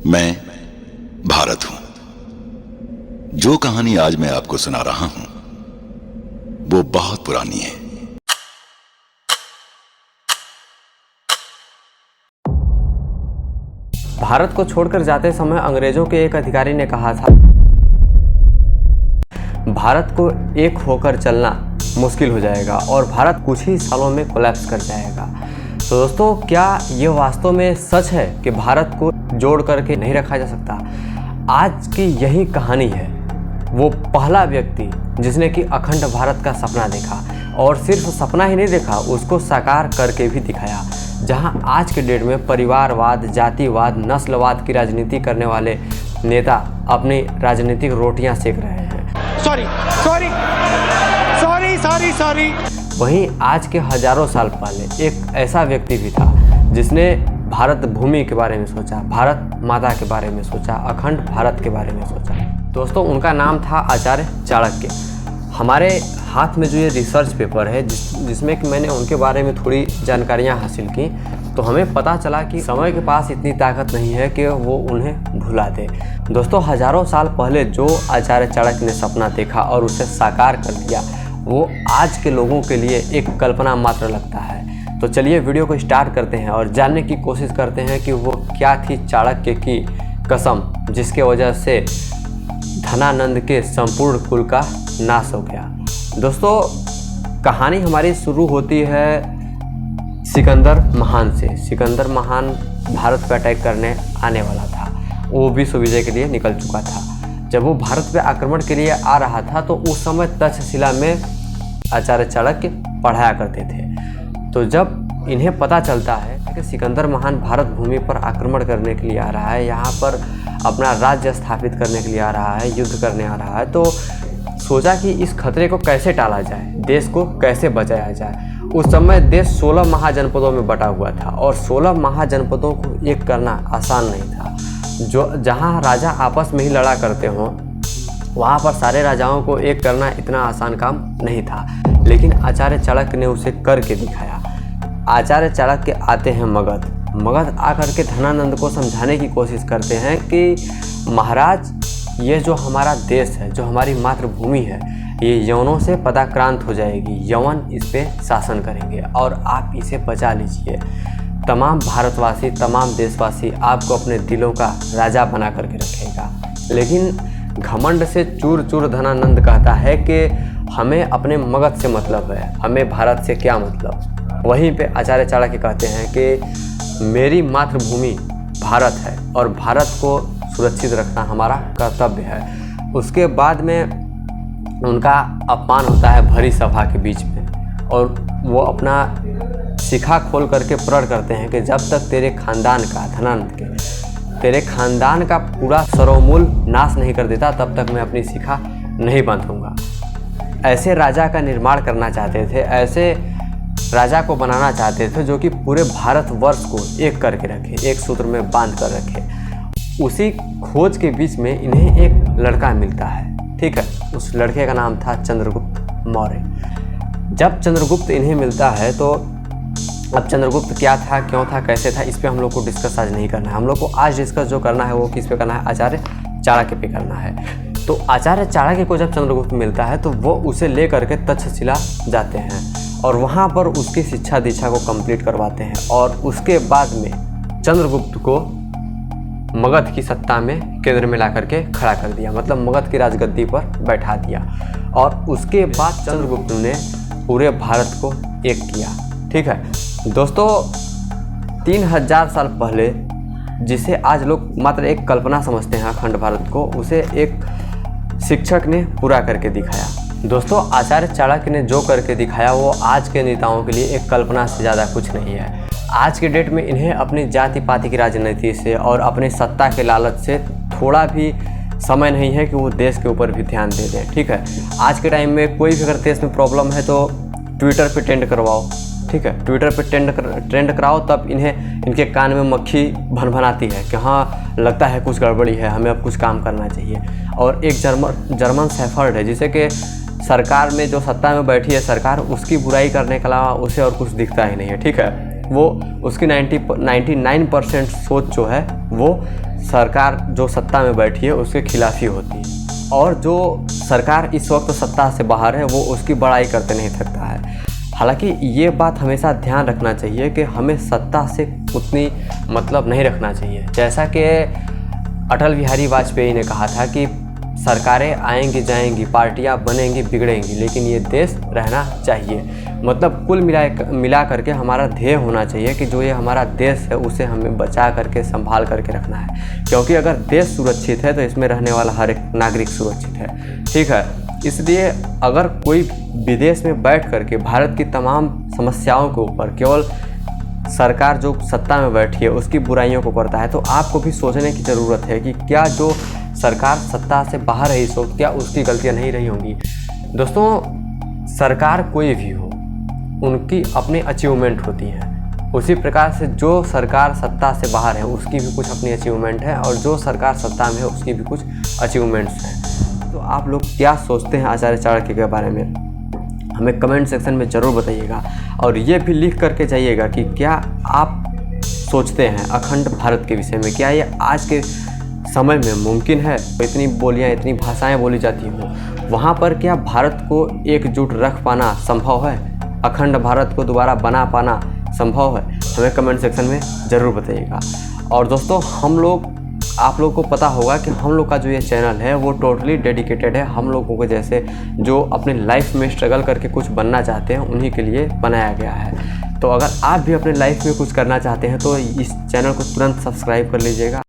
मैं भारत हूं। जो कहानी आज मैं आपको सुना रहा हूं वो बहुत पुरानी है। भारत को छोड़कर जाते समय अंग्रेजों के एक अधिकारी ने कहा था, भारत को एक होकर चलना मुश्किल हो जाएगा और भारत कुछ ही सालों में कोलैप्स कर जाएगा। तो दोस्तों, क्या ये वास्तव में सच है कि भारत को जोड़ करके नहीं रखा जा सकता? आज की यही कहानी है वो पहला व्यक्ति जिसने कि अखंड भारत का सपना देखा, और सिर्फ सपना ही नहीं देखा, उसको साकार करके भी दिखाया। जहां आज के डेट में परिवारवाद, जातिवाद, नस्लवाद की राजनीति करने वाले नेता अपनी राजनीतिक रोटियां सेक रहे हैं। सॉरी। वहीं आज के हजारों साल पहले एक ऐसा व्यक्ति भी था जिसने भारत भूमि के बारे में सोचा, भारत माता के बारे में सोचा, अखंड भारत के बारे में सोचा। दोस्तों, उनका नाम था आचार्य चाणक्य। हमारे हाथ में जो ये रिसर्च पेपर है जिसमें कि मैंने उनके बारे में थोड़ी जानकारियाँ हासिल की, तो हमें पता चला कि समय के पास इतनी ताकत नहीं है कि वो उन्हें भुला दे। दोस्तों, हजारों साल पहले जो आचार्य चाणक्य ने सपना देखा और उसे साकार कर दिया, वो आज के लोगों के लिए एक कल्पना मात्र लगता है। तो चलिए वीडियो को स्टार्ट करते हैं और जानने की कोशिश करते हैं कि वो क्या थी चाणक्य की कसम जिसके वजह से धनानंद के संपूर्ण कुल का नाश हो गया। दोस्तों, कहानी हमारी शुरू होती है सिकंदर महान से। सिकंदर महान भारत पर अटैक करने आने वाला था। वो विश्व विजय के लिए निकल चुका था। जब वो भारत पे आक्रमण के लिए आ रहा था तो उस समय तक्षशिला में आचार्य चाणक्य पढ़ाया करते थे। तो जब इन्हें पता चलता है कि सिकंदर महान भारत भूमि पर आक्रमण करने के लिए आ रहा है, यहाँ पर अपना राज्य स्थापित करने के लिए आ रहा है, युद्ध करने आ रहा है, तो सोचा कि इस खतरे को कैसे टाला जाए, देश को कैसे बचाया जाए। उस समय देश 16 महाजनपदों में बटा हुआ था और 16 महाजनपदों को एक करना आसान नहीं था। जो जहाँ राजा आपस में ही लड़ा करते हों, वहाँ पर सारे राजाओं को एक करना इतना आसान काम नहीं था, लेकिन आचार्य चाणक्य ने उसे करके दिखाया। आचार्य चाणक्य आते हैं मगध आकर के धनानंद को समझाने की कोशिश करते हैं कि महाराज, ये जो हमारा देश है, जो हमारी मातृभूमि है, ये यवनों से पदाक्रांत हो जाएगी। यवन इस पे शासन करेंगे और आप इसे बचा लीजिए। तमाम भारतवासी, तमाम देशवासी आपको अपने दिलों का राजा बना करके रखेगा। लेकिन घमंड से चूर चूर धनानंद कहता है कि हमें अपने मगध से मतलब है, हमें भारत से क्या मतलब। वहीं पे आचार्य चाणक्य कहते हैं कि मेरी मातृभूमि भारत है और भारत को सुरक्षित रखना हमारा कर्तव्य है। उसके बाद में उनका अपमान होता है भरी सभा के बीच में, और वो अपना शिखा खोल करके प्रण करते हैं कि जब तक तेरे खानदान का, धनानंद के, तेरे खानदान का पूरा सर्वमूल नाश नहीं कर देता, तब तक मैं अपनी शिखा नहीं बांधूंगा। ऐसे राजा का निर्माण करना चाहते थे, ऐसे राजा को बनाना चाहते थे जो कि पूरे भारतवर्ष को एक करके रखे, एक सूत्र में बांध कर रखे। उसी खोज के बीच में इन्हें एक लड़का मिलता है, ठीक है। उस लड़के का नाम था चंद्रगुप्त मौर्य। जब चंद्रगुप्त इन्हें मिलता है तो अब चंद्रगुप्त क्या था, क्यों था, कैसे था, इस पे हम लोग को डिस्कस आज नहीं करना है। हम लोग को आज डिस्कस जो करना है वो किस पे करना है, आचार्य चाणक्य पे करना है। तो आचार्य चाणक्य को जब चंद्रगुप्त मिलता है तो वो उसे ले करके तक्षशिला जाते हैं और वहाँ पर उसकी शिक्षा दीक्षा को कंप्लीट करवाते हैं, और उसके बाद में चंद्रगुप्त को मगध की सत्ता में केंद्र में ला करके खड़ा कर दिया, मतलब मगध की राजगद्दी पर बैठा दिया। और उसके बाद चंद्रगुप्त ने पूरे भारत को एक किया, ठीक है। दोस्तों, 3000 साल पहले जिसे आज लोग मात्र एक कल्पना समझते हैं अखंड भारत को, उसे एक शिक्षक ने पूरा करके दिखाया। दोस्तों, आचार्य चाणक्य ने जो करके दिखाया वो आज के नेताओं के लिए एक कल्पना से ज़्यादा कुछ नहीं है। आज के डेट में इन्हें अपनी जाति पाति की राजनीति से और अपनी सत्ता के लालच से थोड़ा भी समय नहीं है कि वो देश के ऊपर भी ध्यान दे दें, ठीक है। आज के टाइम में कोई भी अगर देश में प्रॉब्लम है तो ट्विटर पे ट्रेंड करवाओ, ठीक है, ट्विटर पे ट्रेंड कराओ, तब इनके कान में मक्खी भनभनाती है कि हाँ, लगता है कुछ गड़बड़ी है, हमें अब कुछ काम करना चाहिए। और एक जर्मन शेफर्ड है जिसे कि सरकार में जो सत्ता में बैठी है सरकार, उसकी बुराई करने के अलावा उसे और कुछ दिखता ही नहीं है, ठीक है। वो उसकी 99% सोच जो है वो सरकार जो सत्ता में बैठी है उसके खिलाफ ही होती है, और जो सरकार इस वक्त सत्ता से बाहर है वो उसकी बड़ाई करते नहीं थकता है। हालांकि ये बात हमेशा ध्यान रखना चाहिए कि हमें सत्ता से उतनी मतलब नहीं रखना चाहिए। जैसा कि अटल बिहारी वाजपेयी ने कहा था कि सरकारें आएंगी जाएंगी, पार्टियां बनेंगी बिगड़ेंगी, लेकिन ये देश रहना चाहिए। मतलब कुल मिला करके हमारा ध्येय होना चाहिए कि जो ये हमारा देश है उसे हमें बचा करके संभाल करके रखना है, क्योंकि अगर देश सुरक्षित है तो इसमें रहने वाला हर एक नागरिक सुरक्षित है। ठीक है, इसलिए अगर कोई विदेश में बैठ करके भारत की तमाम समस्याओं के ऊपर केवल सरकार जो सत्ता में बैठी है उसकी बुराइयों को करता है, तो आपको भी सोचने की ज़रूरत है कि क्या जो सरकार सत्ता से बाहर है इस वक्त, क्या उसकी गलतियां नहीं रही होंगी। दोस्तों, सरकार कोई भी हो उनकी अपनी अचीवमेंट होती हैं, उसी प्रकार से जो सरकार सत्ता से बाहर है उसकी भी कुछ अपनी अचीवमेंट है, और जो सरकार सत्ता में है उसकी भी कुछ अचीवमेंट्स हैं। तो आप लोग क्या सोचते हैं आचार्य चाणक्य के बारे में, हमें कमेंट सेक्शन में ज़रूर बताइएगा। और ये भी लिख करके जाइएगा कि क्या आप सोचते हैं अखंड भारत के विषय में, क्या ये आज के समय में मुमकिन है। इतनी बोलियाँ, इतनी भाषाएं बोली जाती हों, वहाँ पर क्या भारत को एकजुट रख पाना संभव है, अखंड भारत को दोबारा बना पाना संभव है, हमें कमेंट सेक्शन में ज़रूर बताइएगा। और दोस्तों, आप लोगों को पता होगा कि हम लोग का जो ये चैनल है वो टोटली डेडिकेटेड है हम लोगों को जैसे जो अपने लाइफ में स्ट्रगल करके कुछ बनना चाहते हैं उन्हीं के लिए बनाया गया है। तो अगर आप भी अपने लाइफ में कुछ करना चाहते हैं तो इस चैनल को तुरंत सब्सक्राइब कर लीजिएगा।